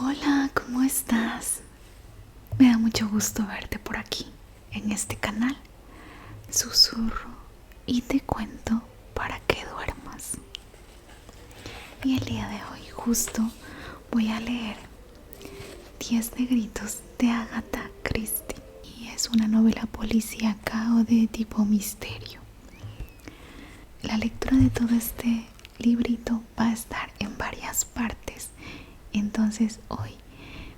Hola, ¿cómo estás? Me da mucho gusto verte por aquí, en este canal. Susurro y te cuento para que duermas. Y el día de hoy justo voy a leer 10 negritos de Agatha Christie. Y es una novela policíaca o de tipo misterio. La lectura de todo este librito va a estar en varias partes. Entonces hoy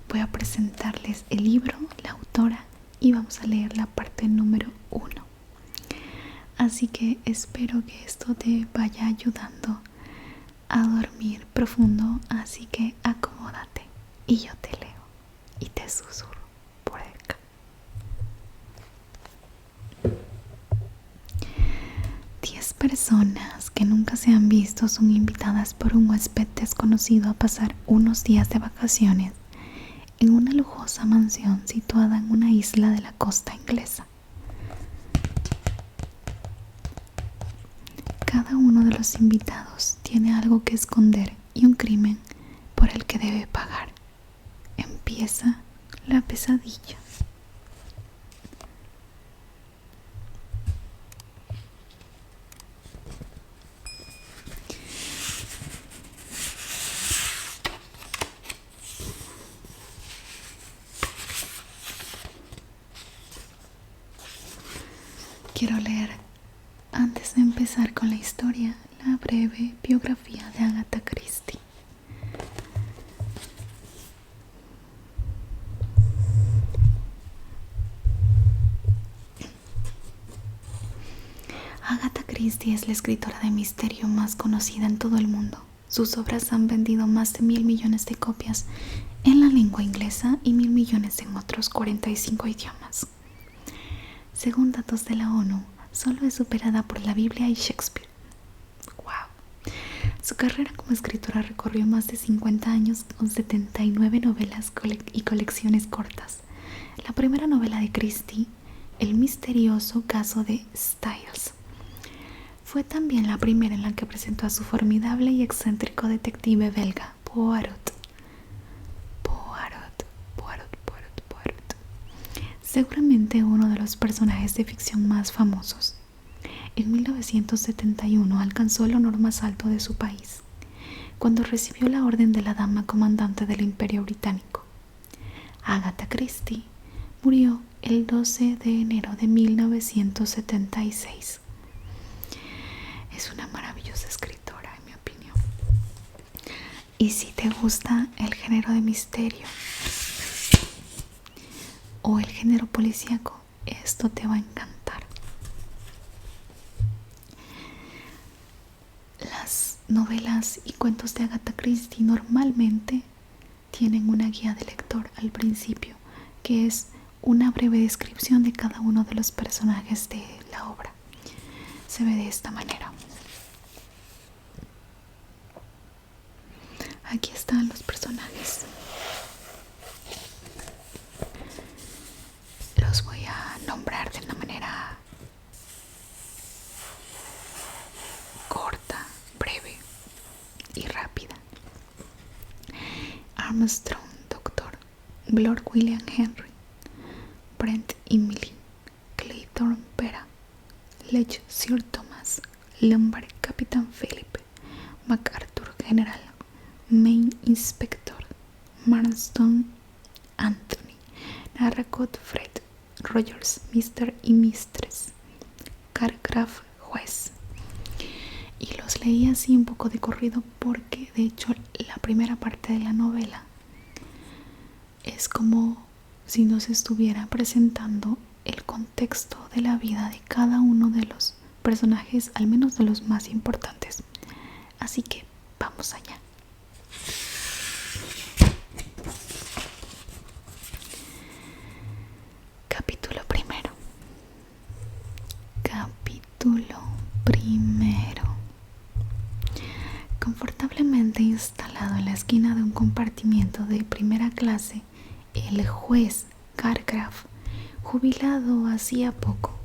voy a presentarles el libro, la autora, y vamos a leer la parte número 1. Así que espero que esto te vaya ayudando a dormir profundo, así que acomódate y yo te leo y te susurro por acá. 10 personas que nunca se han visto son invitadas por un huésped desconocido a pasar unos días de vacaciones en una lujosa mansión situada en una isla de la costa inglesa. Cada uno de los invitados tiene algo que esconder y un crimen por el que debe pagar. Empieza la pesadilla. Quiero leer, antes de empezar con la historia, la breve biografía de Agatha Christie. Agatha Christie es la escritora de misterio más conocida en todo el mundo. Sus obras han vendido más de 1.000 millones de copias en la lengua inglesa y 1.000 millones en otros 45 idiomas. Según datos de la ONU, solo es superada por la Biblia y Shakespeare. ¡Wow! Su carrera como escritora recorrió más de 50 años con 79 novelas y colecciones cortas. La primera novela de Christie, El misterioso caso de Styles, fue también la primera en la que presentó a su formidable y excéntrico detective belga, Poirot. Seguramente uno de los personajes de ficción más famosos. En 1971 alcanzó el honor más alto de su país, cuando recibió la Orden de la Dama Comandante del Imperio Británico. Agatha Christie murió el 12 de enero de 1976. Es una maravillosa escritora, en mi opinión. Y si te gusta el género de misterio o el género policíaco, esto te va a encantar. Las novelas y cuentos de Agatha Christie normalmente tienen una guía de lector al principio, que es una breve descripción de cada uno de los personajes de la obra. Se ve de esta manera. Aquí están los personajes. Los voy a nombrar de una manera corta, breve y rápida. Armstrong, Doctor. Lord William Henry. Brent Emily. Claythorne Pera. Lech Sir Thomas. Lombard Capitán Philip. MacArthur General. Main Inspector. Marston Anthony. Narracott Fred. Rogers Mr. y Mistress. Carcraft Juez. Y los leí así un poco de corrido porque de hecho la primera parte de la novela es como si nos estuviera presentando el contexto de la vida de cada uno de los personajes, al menos de los más importantes. Así que vamos allá. Capítulo primero. Confortablemente instalado en la esquina de un compartimiento de primera clase, el juez Carcraft, jubilado hacía poco,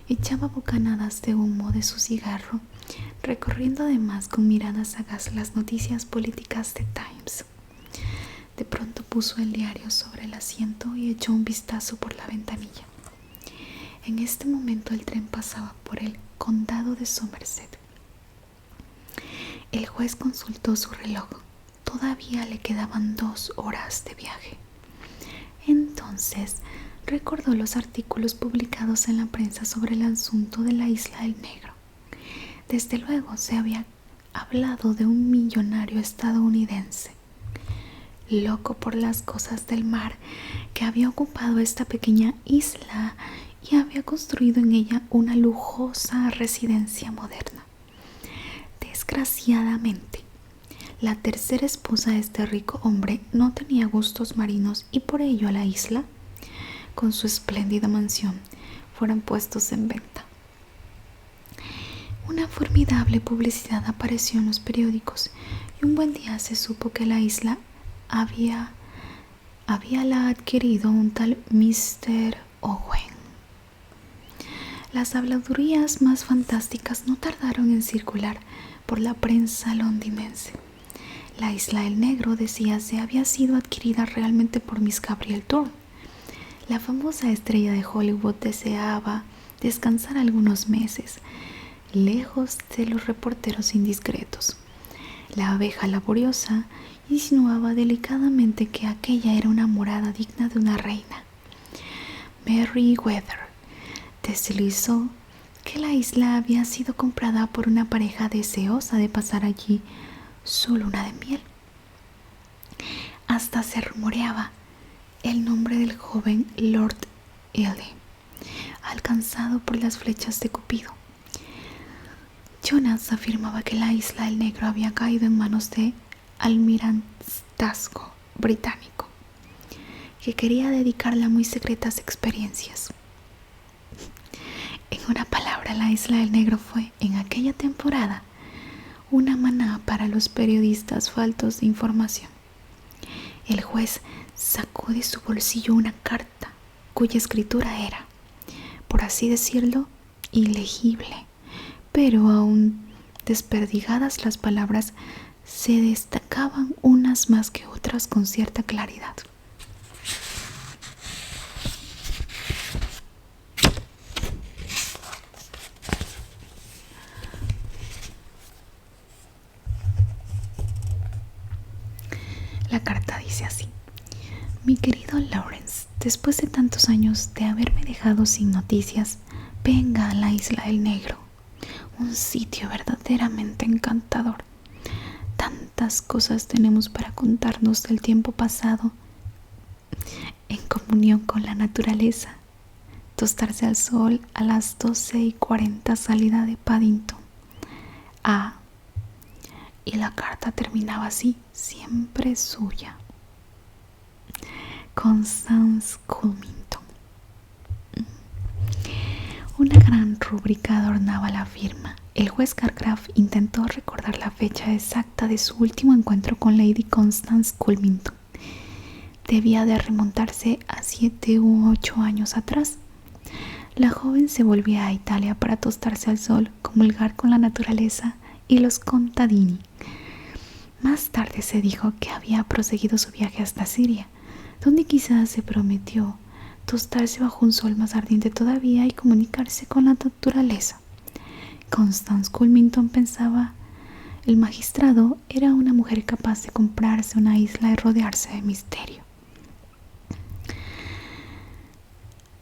echaba bocanadas de humo de su cigarro, recorriendo además con mirada sagaz las noticias políticas de Times. De pronto puso el diario sobre el asiento y echó un vistazo por la ventanilla. En este momento el tren pasaba por el condado de Somerset. El juez consultó su reloj. Todavía le quedaban 2 horas de viaje. Entonces recordó los artículos publicados en la prensa sobre el asunto de la Isla del Negro. Desde luego se había hablado de un millonario estadounidense, loco por las cosas del mar, que había ocupado esta pequeña isla y había construido en ella una lujosa residencia moderna. Desgraciadamente, la tercera esposa de este rico hombre no tenía gustos marinos y por ello a la isla, con su espléndida mansión, fueron puestos en venta. Una formidable publicidad apareció en los periódicos y un buen día se supo que la isla había adquirido un tal Mr. Owen. Las habladurías más fantásticas no tardaron en circular por la prensa londinense. La Isla del Negro, decíase, había sido adquirida realmente por Miss Gabrielle Thorne. La famosa estrella de Hollywood deseaba descansar algunos meses, lejos de los reporteros indiscretos. La abeja laboriosa insinuaba delicadamente que aquella era una morada digna de una reina. Merryweather deslizó que la isla había sido comprada por una pareja deseosa de pasar allí su luna de miel. Hasta se rumoreaba el nombre del joven Lord Ely, alcanzado por las flechas de Cupido. Jonas afirmaba que la Isla del Negro había caído en manos de almirantazgo británico, que quería dedicarla a muy secretas experiencias. En una palabra, la Isla del Negro fue, en aquella temporada, una maná para los periodistas faltos de información. El juez sacó de su bolsillo una carta cuya escritura era, por así decirlo, ilegible, pero aún desperdigadas las palabras se destacaban unas más que otras con cierta claridad. La carta dice así: Mi querido Lawrence, después de tantos años de haberme dejado sin noticias, venga a la Isla del Negro, un sitio verdaderamente encantador. Tantas cosas tenemos para contarnos del tiempo pasado en comunión con la naturaleza. Tostarse al sol a las 12:40, salida de Paddington. Y la carta terminaba así: siempre suya, Constance Coulminton. Una gran rúbrica adornaba la firma. El juez Calcraft intentó recordar la fecha exacta de su último encuentro con Lady Constance Coulminton. Debía de remontarse a 7 u 8 años atrás. La joven se volvía a Italia para tostarse al sol, comulgar con la naturaleza y los contadini. Más tarde se dijo que había proseguido su viaje hasta Siria, donde quizás se prometió tostarse bajo un sol más ardiente todavía y comunicarse con la naturaleza. Constance Coulminton, pensaba el magistrado, era una mujer capaz de comprarse una isla y rodearse de misterio.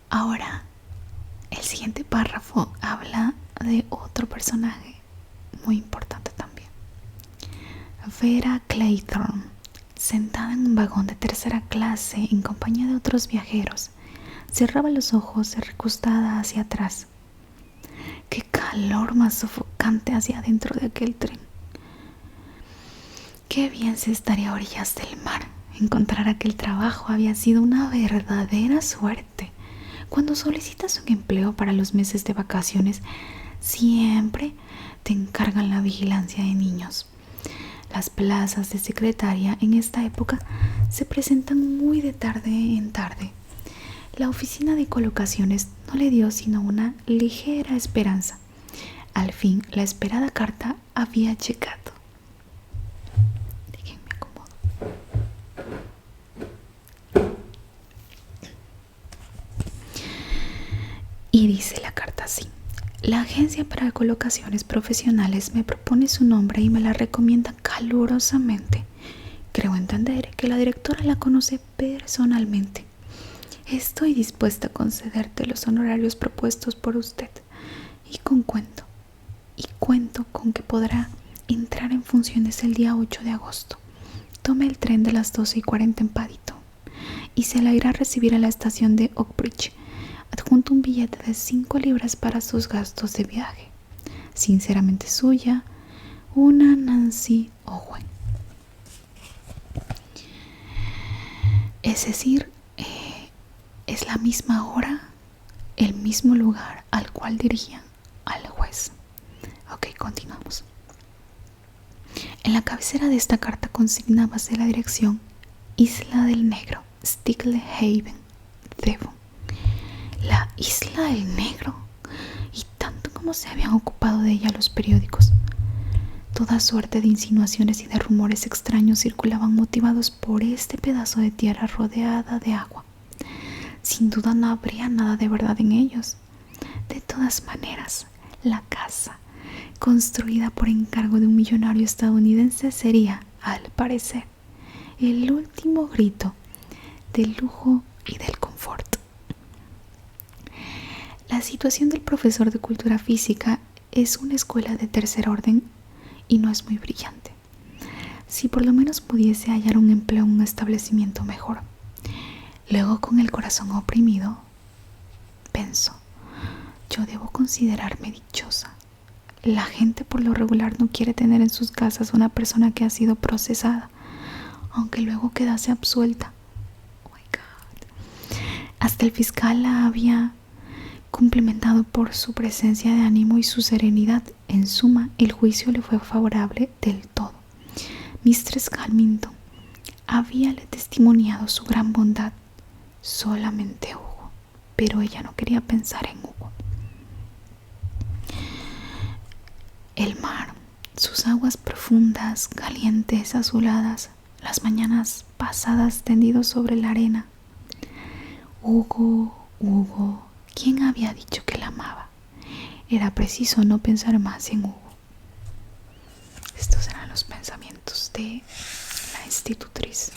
Ahora, el siguiente párrafo habla de otro personaje muy importante también. Vera Claythorne, sentada en un vagón de tercera clase en compañía de otros viajeros, cerraba los ojos recostada hacia atrás. ¡Qué calor más sofocante hacia adentro de aquel tren! ¡Qué bien se estaría a orillas del mar! Encontrar aquel trabajo había sido una verdadera suerte. Cuando solicitas un empleo para los meses de vacaciones, siempre te encargan la vigilancia de niños. Las plazas de secretaria en esta época se presentan muy de tarde en tarde. La oficina de colocaciones no le dio sino una ligera esperanza. Al fin, la esperada carta había llegado. Déjenme acomodo. Y dice la carta así: la agencia para colocaciones profesionales me propone su nombre y me la recomienda calurosamente. Creo entender que la directora la conoce personalmente. Estoy dispuesta a concederte los honorarios propuestos por usted y cuento con que podrá entrar en funciones el día 8 de agosto. Tome el tren de las 12:40 en Paddington y se la irá a recibir a la estación de Oakbridge. Adjunto un billete de 5 libras para sus gastos de viaje. Sinceramente suya, una Nancy Owen. Es decir, es la misma hora, el mismo lugar al cual dirigían al juez. Ok, continuamos. En la cabecera de esta carta consignabase la dirección Isla del Negro, Stickle Haven, Devon. La Isla del Negro, y tanto como se habían ocupado de ella los periódicos. Toda suerte de insinuaciones y de rumores extraños circulaban motivados por este pedazo de tierra rodeada de agua. Sin duda no habría nada de verdad en ellos. De todas maneras, la casa, construida por encargo de un millonario estadounidense, sería, al parecer, el último grito del lujo y del confort. La situación del profesor de cultura física es una escuela de tercer orden y no es muy brillante. Si por lo menos pudiese hallar un empleo en un establecimiento mejor. Luego, con el corazón oprimido, pensó: yo debo considerarme dichosa. La gente por lo regular no quiere tener en sus casas una persona que ha sido procesada, aunque luego quedase absuelta. Oh my God. Hasta el fiscal la había cumplimentado por su presencia de ánimo y su serenidad. En suma, el juicio le fue favorable del todo. Mistress Hamilton habíale testimoniado su gran bondad. Solamente Hugo, pero ella no quería pensar en Hugo. El mar, sus aguas profundas, calientes, azuladas, las mañanas pasadas tendidos sobre la arena. Hugo, ¿quién había dicho que la amaba? Era preciso no pensar más en Hugo. Estos eran los pensamientos de la institutriz.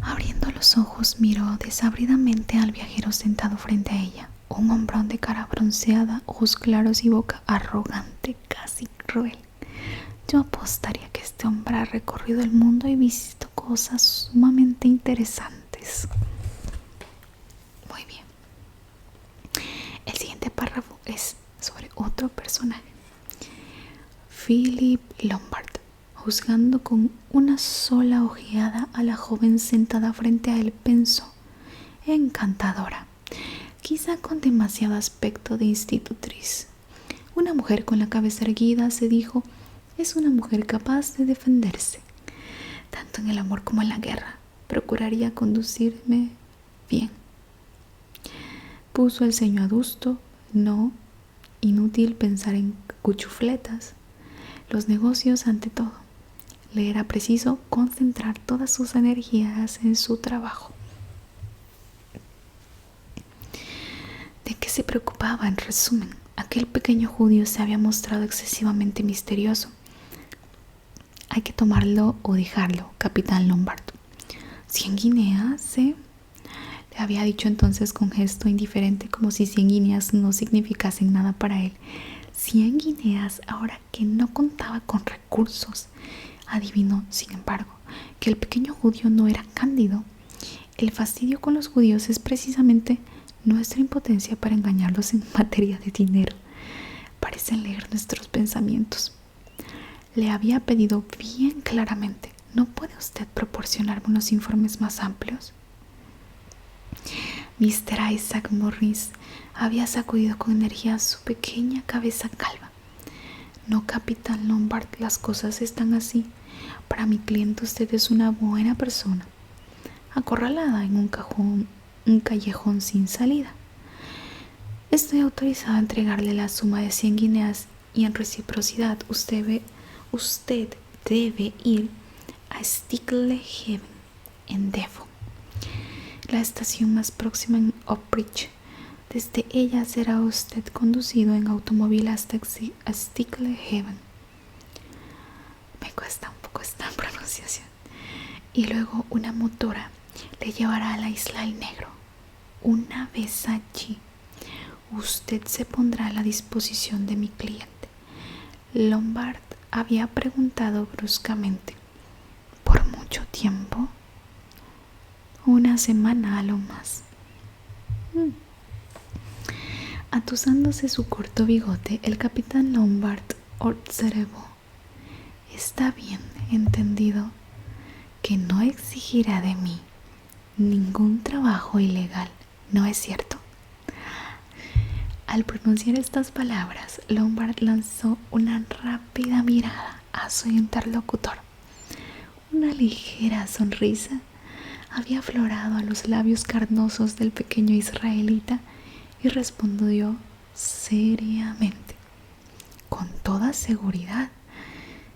Abriendo los ojos, miró desabridamente al viajero sentado frente a ella. Un hombrón de cara bronceada, ojos claros y boca arrogante, casi cruel. Yo apostaría que este hombre ha recorrido el mundo y visto cosas sumamente interesantes. Muy bien. El siguiente párrafo es sobre otro personaje. Philip Lombard, juzgando con una sola ojeada a la joven sentada frente a él, pensó: encantadora, quizá con demasiado aspecto de institutriz. Una mujer con la cabeza erguida, se dijo, es una mujer capaz de defenderse. Tanto en el amor como en la guerra, procuraría conducirme bien. Puso el ceño adusto. No, inútil pensar en cuchufletas. Los negocios ante todo. Le era preciso concentrar todas sus energías en su trabajo. ¿De qué se preocupaba? En resumen, aquel pequeño judío se había mostrado excesivamente misterioso. Hay que tomarlo o dejarlo, capitán Lombard. 100 guineas, ¿eh? Le había dicho entonces con gesto indiferente, como si 100 guineas no significasen nada para él. 100 guineas, ahora que no contaba con recursos. Adivinó, sin embargo, que el pequeño judío no era cándido. El fastidio con los judíos es precisamente nuestra impotencia para engañarlos en materia de dinero. Parecen leer nuestros pensamientos. Le había pedido bien claramente: ¿no puede usted proporcionarme unos informes más amplios? Mr. Isaac Morris había sacudido con energía su pequeña cabeza calva. No, capitán Lombard, las cosas están así. Para mi cliente usted es una buena persona, acorralada en un callejón sin salida. Estoy autorizado a entregarle la suma de 100 guineas y en reciprocidad usted debe ir a Stickle Haven en Devon. la estación más próxima en Uxbridge. Desde ella será usted conducido en automóvil hasta Sticklehaven. Me cuesta un poco esta pronunciación. Y luego una motora le llevará a la isla El Negro. Una vez allí, usted se pondrá a la disposición de mi cliente. Lombard había preguntado bruscamente. ¿Por mucho tiempo? Una semana a lo más. Atusándose su corto bigote, el capitán Lombard observó: está bien entendido que no exigirá de mí ningún trabajo ilegal, ¿no es cierto? Al pronunciar estas palabras, Lombard lanzó una rápida mirada a su interlocutor. Una ligera sonrisa había aflorado a los labios carnosos del pequeño israelita y respondió seriamente: con toda seguridad,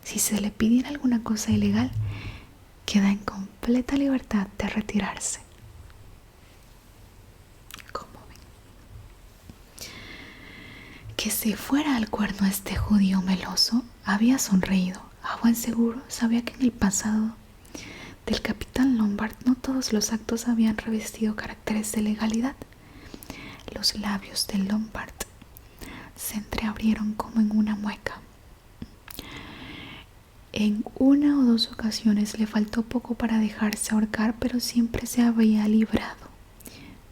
si se le pidiera alguna cosa ilegal, queda en completa libertad de retirarse. ¿Cómo ven? Que se fuera al cuerno este judío meloso había sonreído. A buen seguro sabía que en el pasado del capitán Lombard no todos los actos habían revestido caracteres de legalidad. Los labios de Lombard se entreabrieron como en una mueca. En una o dos ocasiones le faltó poco para dejarse ahorcar, pero siempre se había librado.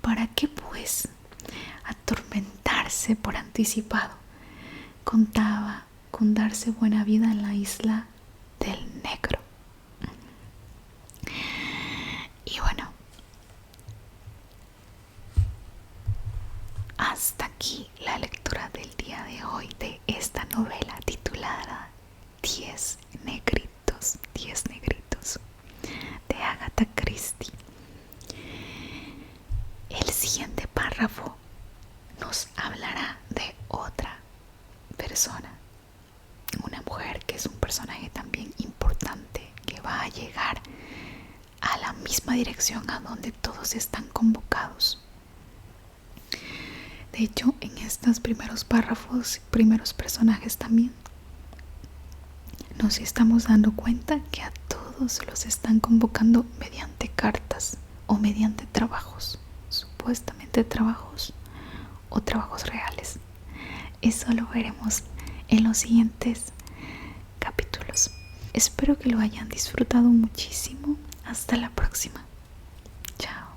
¿Para qué, pues, atormentarse por anticipado? Contaba con darse buena vida en la isla del Negro. Y bueno, hasta aquí la lectura del día de hoy de esta novela titulada 10 negritos de Agatha Christie. El siguiente párrafo nos hablará de otra persona, una mujer que es un personaje también importante, que va a llegar a la misma dirección a donde todos están convocados. De hecho, en estos primeros párrafos, primeros personajes también, nos estamos dando cuenta que a todos los están convocando mediante cartas o mediante trabajos, supuestamente trabajos o trabajos reales. Eso lo veremos en los siguientes capítulos. Espero que lo hayan disfrutado muchísimo. Hasta la próxima. Chao.